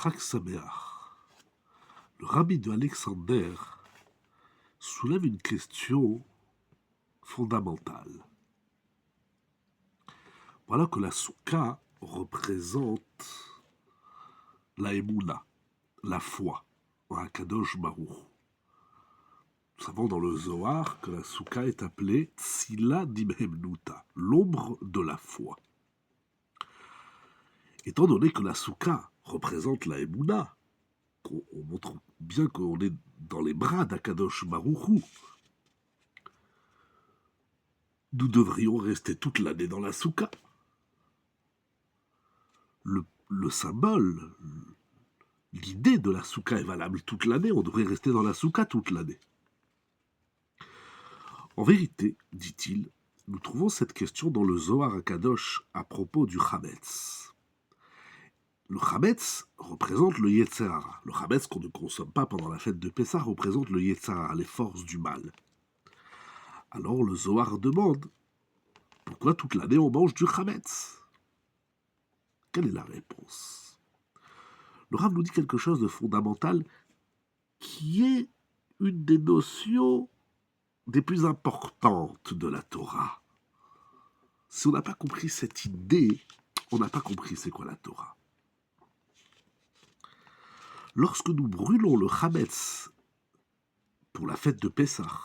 Chag Sameach, le rabbi de Alexander soulève une question fondamentale. Voilà que la soukha représente la émouna, la foi en Akadosh Baruch. Nous savons dans le Zohar que la soukha est appelée Tzila d'Imhemnuta, l'ombre de la foi. Étant donné que la soukha représente la émouna, on montre bien qu'on est dans les bras d'Akadosh Baruch, nous devrions rester toute l'année dans la soukha. Le symbole, l'idée de la soukha est valable toute l'année, on devrait rester dans la soukha toute l'année. En vérité, dit-il, nous trouvons cette question dans le Zohar HaKadosh à propos du Chametz. Le Chametz représente le Yetzer Hara. Le Chametz qu'on ne consomme pas pendant la fête de Pessah représente le Yetzer Hara, les forces du mal. Alors le Zohar demande, pourquoi toute l'année on mange du Chametz? Quelle est la réponse? Le Rav nous dit quelque chose de fondamental qui est une des notions des plus importantes de la Torah. Si on n'a pas compris cette idée, on n'a pas compris c'est quoi la Torah. Lorsque nous brûlons le Chametz pour la fête de Pessah,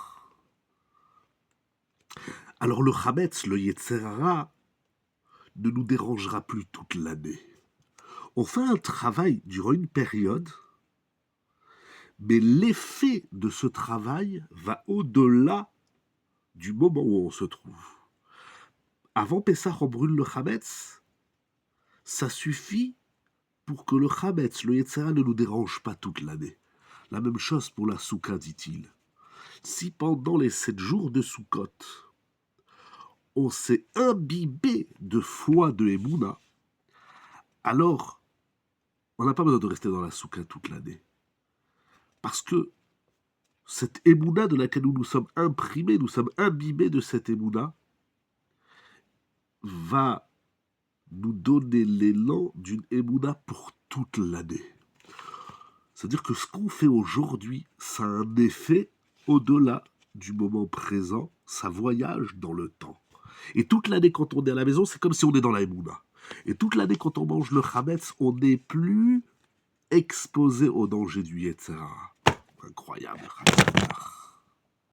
alors le Chametz, le Yetzer Hara, ne nous dérangera plus toute l'année. On fait un travail durant une période, mais l'effet de ce travail va au-delà du moment où on se trouve. Avant Pessah, on brûle le Chametz, ça suffit pour que le Chametz, le Yetzer Hara, ne nous dérange pas toute l'année. La même chose pour la soukha, dit-il. Si pendant les 7 jours de Soukot, on s'est imbibé de foi de Emouna, alors on n'a pas besoin de rester dans la soukha toute l'année. Parce que cette Emouna de laquelle nous sommes imprimés, nous sommes imbibés de cette Emouna, va nous donner l'élan d'une Emouna pour toute l'année. C'est-à-dire que ce qu'on fait aujourd'hui, ça a un effet au-delà du moment présent, ça voyage dans le temps. Et toute l'année, quand on est à la maison, c'est comme si on est dans la Emouna. Et toute l'année, quand on mange le Chametz, on n'est plus exposé au danger du Yetzer Hara. Incroyable.